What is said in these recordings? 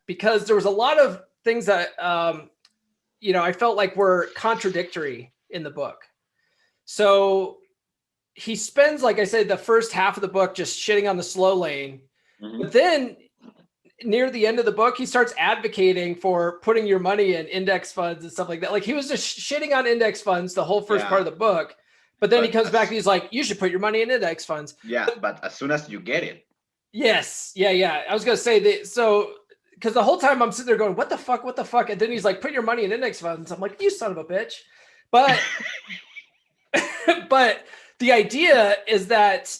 because there was a lot of things that, I felt like were contradictory in the book. So he spends, like I said, the first half of the book just shitting on the slow lane. But then near the end of the book, he starts advocating for putting your money in index funds and stuff like that. Like he was just shitting on index funds the whole first part of the book. But then he comes back and he's like, you should put your money in index funds. Yeah, but as soon as you get it. Yes. Yeah. I was going to say that. So, because the whole time I'm sitting there going, what the fuck? And then he's like, put your money in index funds. I'm like, you son of a bitch. But, but the idea is that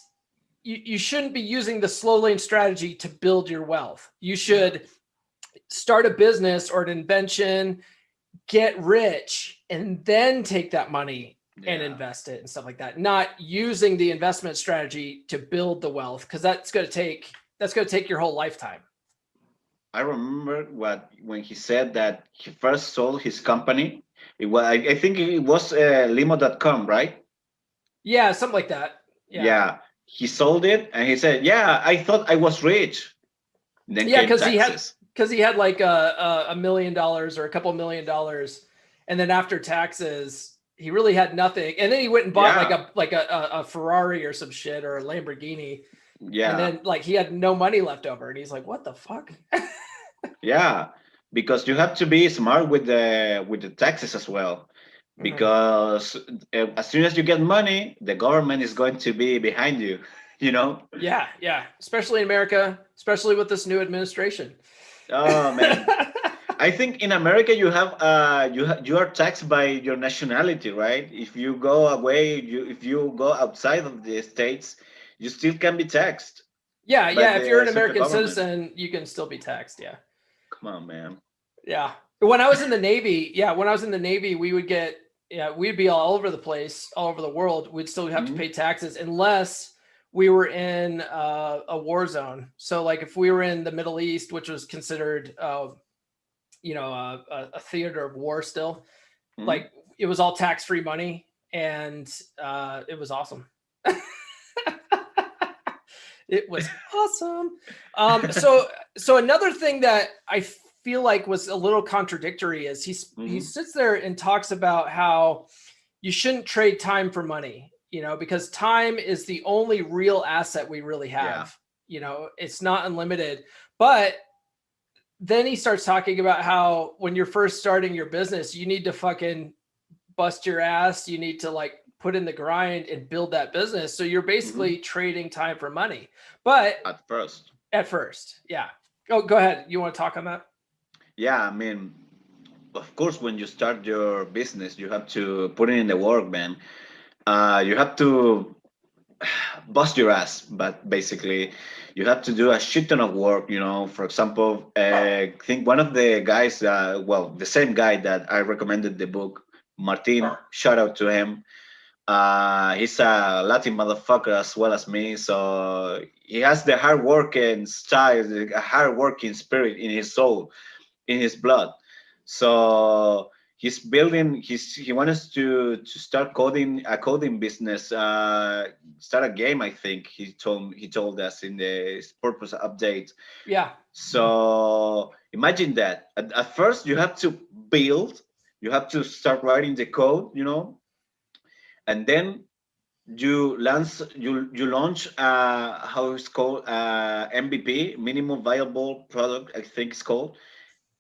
you shouldn't be using the slow lane strategy to build your wealth. You should start a business or an invention, get rich, and then take that money and invest it and stuff like that. Not using the investment strategy to build the wealth, because that's going to take your whole lifetime. I remember when he said that he first sold his company. It was, I think it was limo.com, right? Yeah, something like that. Yeah. He sold it and he said, yeah, I thought I was rich. Then because he had like $1 million or a couple $1 million, and then after taxes he really had nothing, and then he went and bought like a Ferrari or some shit or a Lamborghini, and then like he had no money left over, and he's like, what the fuck? Yeah, because you have to be smart with the taxes as well, because as soon as you get money, the government is going to be behind you. Yeah, especially in America, especially with this new administration. Oh man. I think in America you have you are taxed by your nationality, right? If you go away, if you go outside of the states, you still can be taxed. Yeah, if you're an American citizen, you can still be taxed. Yeah. Come on, man. Yeah. When I was in the Navy, we would get, we'd be all over the place, all over the world. We'd still have to pay taxes unless we were in a war zone. So like if we were in the Middle East, which was considered, a theater of war still, like it was all tax-free money, and it was awesome. It was awesome. So another thing that I feel like was a little contradictory is he sits there and talks about how you shouldn't trade time for money, because time is the only real asset we really have. It's not unlimited. But then he starts talking about how when you're first starting your business, you need to fucking bust your ass. You need to like put in the grind and build that business. So you're basically trading time for money. But at first, yeah. Oh, go ahead. You want to talk on that? Yeah, I mean, of course, when you start your business, you have to put in the work, man. You have to bust your ass, but basically, you have to do a shit ton of work. For example, I think one of the guys, the same guy that I recommended the book, Martin. Shout out to him. He's a Latin motherfucker as well as me, so he has the hard working style, a hard working spirit in his soul, in his blood. So he's building. He wants to start a coding business, start a game. I think he told us in the purpose update. Yeah. So imagine that. At first, you have to build. You have to start writing the code. And then you launch how it's called, MVP, minimum viable product, I think it's called,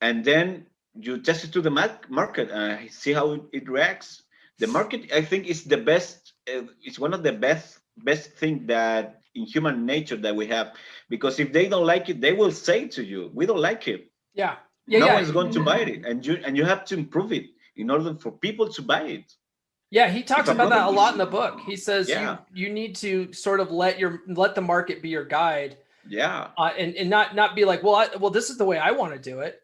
and then you test it to the market and see how it reacts. The market, I think, is the best. It's one of the best thing that in human nature that we have, because if they don't like it, they will say to you, "We don't like it." Yeah. No one's going to buy it, and you have to improve it in order for people to buy it. Yeah, he talks about that a lot in the book. He says you need to sort of let the market be your guide. Yeah. And not be like, well, this is the way I want to do it.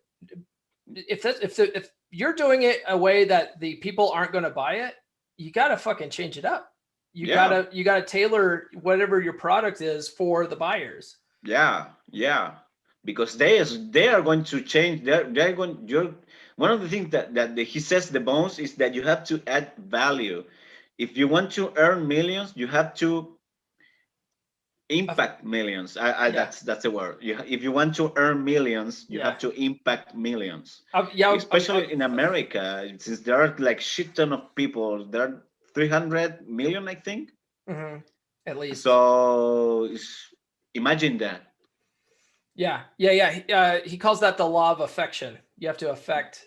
If you're doing it a way that the people aren't going to buy it, you got to fucking change it up. You gotta tailor whatever your product is for the buyers. Yeah. Because they are going to change. They're going. One of the things that he says the most is that you have to add value. If you want to earn millions, you have to Impact millions. Yeah. That's the word. If you want to earn millions, you have to impact millions. Especially in America, since there are like shit ton of people. There are 300 million, I think. At least. So imagine that. Yeah. He calls that the law of affection. You have to affect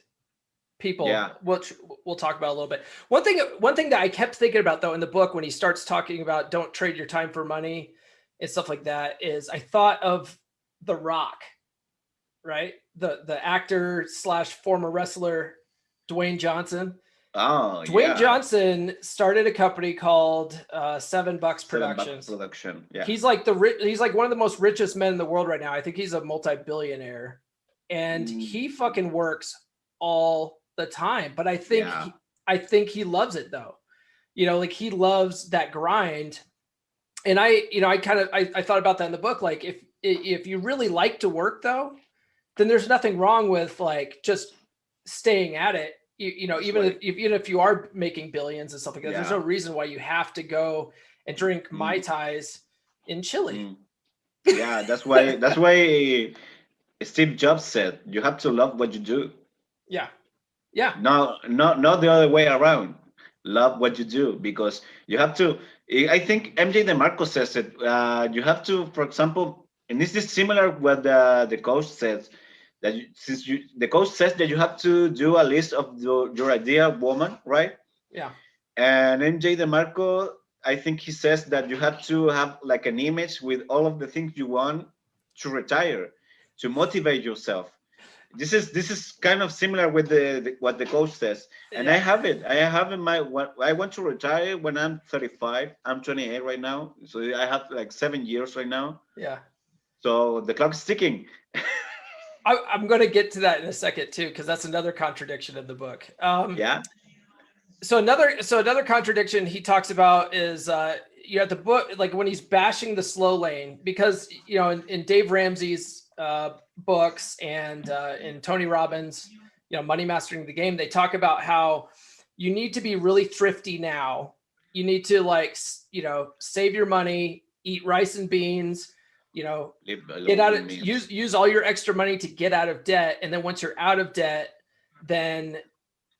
people, which we'll talk about a little bit. One thing that I kept thinking about though in the book when he starts talking about don't trade your time for money and stuff like that is I thought of The Rock, right? The actor / former wrestler Dwayne Johnson. Oh, Dwayne Johnson started a company called $7 Productions. Yeah. He's like one of the most richest men in the world right now. I think he's a multi-billionaire, and he fucking works all the time. But I think he loves it though. You know, like he loves that grind. And I thought about that in the book. Like if you really like to work though, then there's nothing wrong with like just staying at it. Even if you are making billions and stuff like that, there's no reason why you have to go and drink Mai Tais in Chile. Yeah, that's why Steve Jobs said you have to love what you do. Yeah. No, not the other way around. Love what you do, because you have to. I think MJ DeMarco says it. You have to, for example, and this is similar what the coach says. That the coach says that you have to do a list of your ideal woman, right? Yeah. And MJ DeMarco, I think he says that you have to have like an image with all of the things you want to retire, to motivate yourself. This is kind of similar with what the coach says, and I have it. I have in my I want to retire when I'm 35. I'm 28 right now, so I have like 7 years right now. Yeah. So the clock's ticking. I'm going to get to that in a second too, because that's another contradiction in the book. So another contradiction he talks about is you have the book, like when he's bashing the slow lane, because in Dave Ramsey's books and in Tony Robbins, Money Mastering the Game, they talk about how you need to be really thrifty now. You need to save your money, eat rice and beans, get out of use all your extra money to get out of debt. And then once you're out of debt, then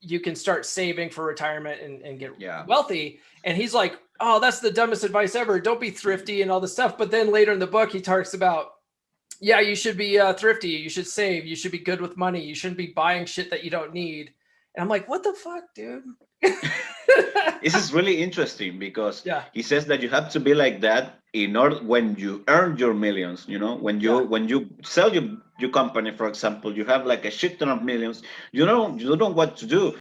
you can start saving for retirement and get wealthy. And he's like, oh, that's the dumbest advice ever. Don't be thrifty and all this stuff. But then later in the book, he talks about, you should be thrifty. You should save. You should be good with money. You shouldn't be buying shit that you don't need. And I'm like, what the fuck, dude? This is really interesting because he says that you have to be like that in order when you earn your millions. When you sell your company, for example, you have like a shit ton of millions. You don't know what to do.